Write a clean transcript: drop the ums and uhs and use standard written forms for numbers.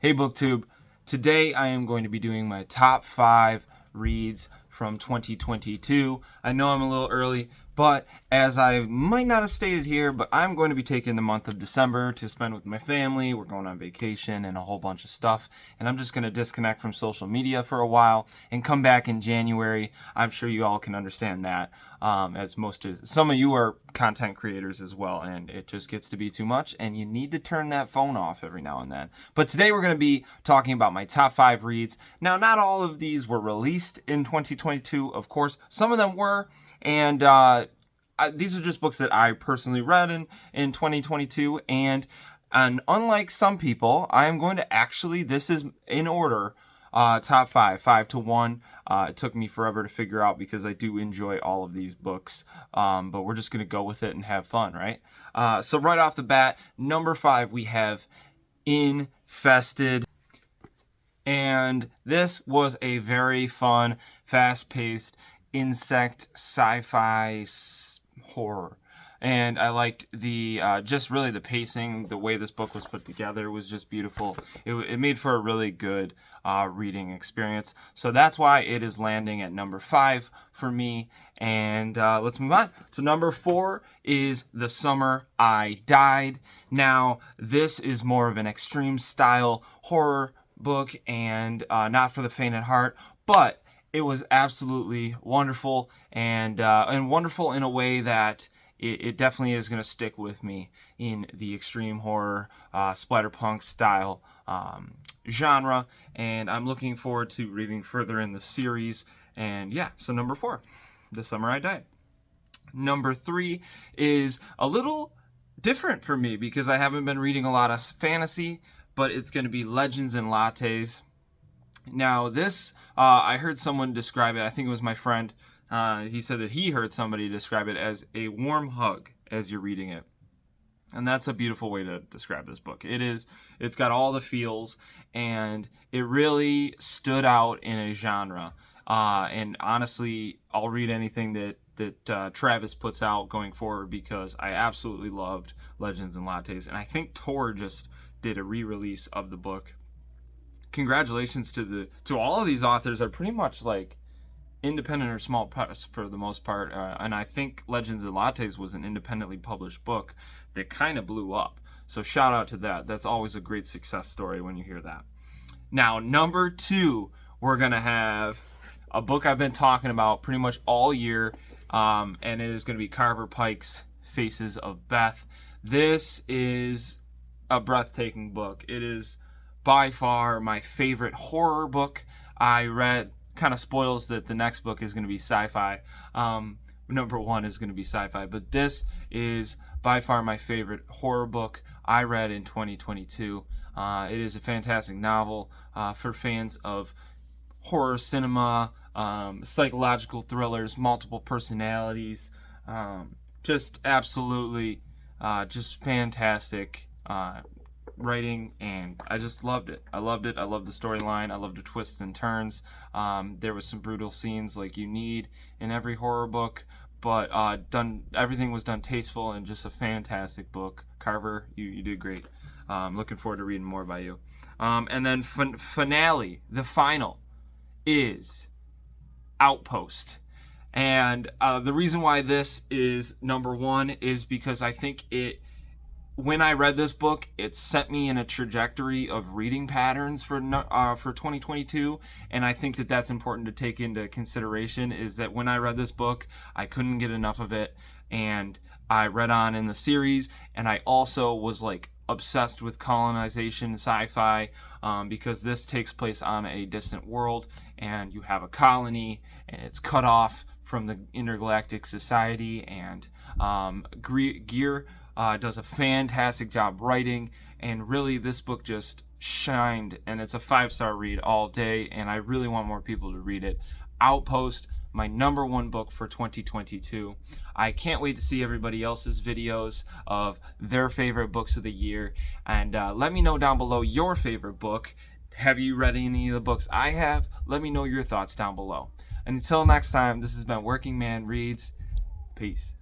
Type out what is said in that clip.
Hey BookTube, today I am going to be doing my top 5 reads from 2022. I know I'm a little early, but as I might not have stated here, but I'm going to be taking the month of December to spend with my family. We're going on vacation and a whole bunch of stuff, and I'm just going to disconnect from social media for a while and come back in January. I'm sure you all can understand that, as some of you are content creators as well, and it just gets to be too much, and you need to turn that phone off every now and then. But today we're going to be talking about my top 5 reads. Now, not all of these were released in 2022, of course. Some of them were, and these are just books that I personally read in 2022, and unlike some people, I am going to actually, this is in order, top 5 to 1. It took me forever to figure out because I do enjoy all of these books, but we're just going to go with it and have fun, right? So right off the bat, number 5, we have Infested. And this was a very fun, fast-paced insect sci-fi horror. And I liked the just really the pacing, the way this book was put together was just beautiful. It made for a really good reading experience. So that's why it is landing at number 5 for me. And let's move on. So number 4 is The Summer I Died. Now, this is more of an extreme style horror book and not for the faint at heart, but it was absolutely wonderful and wonderful in a way that it definitely is going to stick with me in the extreme horror, splatterpunk style genre, and I'm looking forward to reading further in the series. And yeah, so number 4, The Summer I Died. Number 3 is a little different for me because I haven't been reading a lot of fantasy, but it's going to be Legends and Lattes. Now this, I heard someone describe it, I think it was my friend. He said that he heard somebody describe it as a warm hug as you're reading it. And that's a beautiful way to describe this book. It's got all the feels, and it really stood out in a genre. And honestly, I'll read anything that Travis puts out going forward because I absolutely loved Legends and Lattes. And I think Tor just did a re-release of the book. Congratulations to all of these authors. Are pretty much like independent or small press for the most part, and I think Legends and Lattes was an independently published book that kind of blew up. So shout out to that. That's always a great success story when you hear that. Now, number 2, we're gonna have a book I've been talking about pretty much all year, and it is going to be Carver Pike's Faces of Beth. This is a breathtaking book. It is by far my favorite horror book I read. Kind of spoils that the next book is going to be sci-fi. Number 1 is going to be sci-fi, but this is by far my favorite horror book I read in 2022. It is a fantastic novel for fans of horror cinema, psychological thrillers, multiple personalities, just absolutely just fantastic writing, and I just loved it. I loved it. I loved the storyline. I loved the twists and turns. There was some brutal scenes like you need in every horror book, but everything was done tasteful and just a fantastic book. Carver, you did great. Looking forward to reading more by you. And then finale, the final, is Outpost. And the reason why this is number 1 is because I think when I read this book, it sent me in a trajectory of reading patterns for 2022, and I think that that's important to take into consideration, is that when I read this book, I couldn't get enough of it, and I read on in the series, and I also was like obsessed with colonization sci-fi, because this takes place on a distant world, and you have a colony, and it's cut off from the intergalactic society, and Gear does a fantastic job writing, and really this book just shined, and it's a 5-star read all day, and I really want more people to read it. Outpost, my number 1 book for 2022. I can't wait to see everybody else's videos of their favorite books of the year, and let me know down below your favorite book. Have you read any of the books I have? Let me know your thoughts down below. And until next time, this has been Working Man Reads. Peace.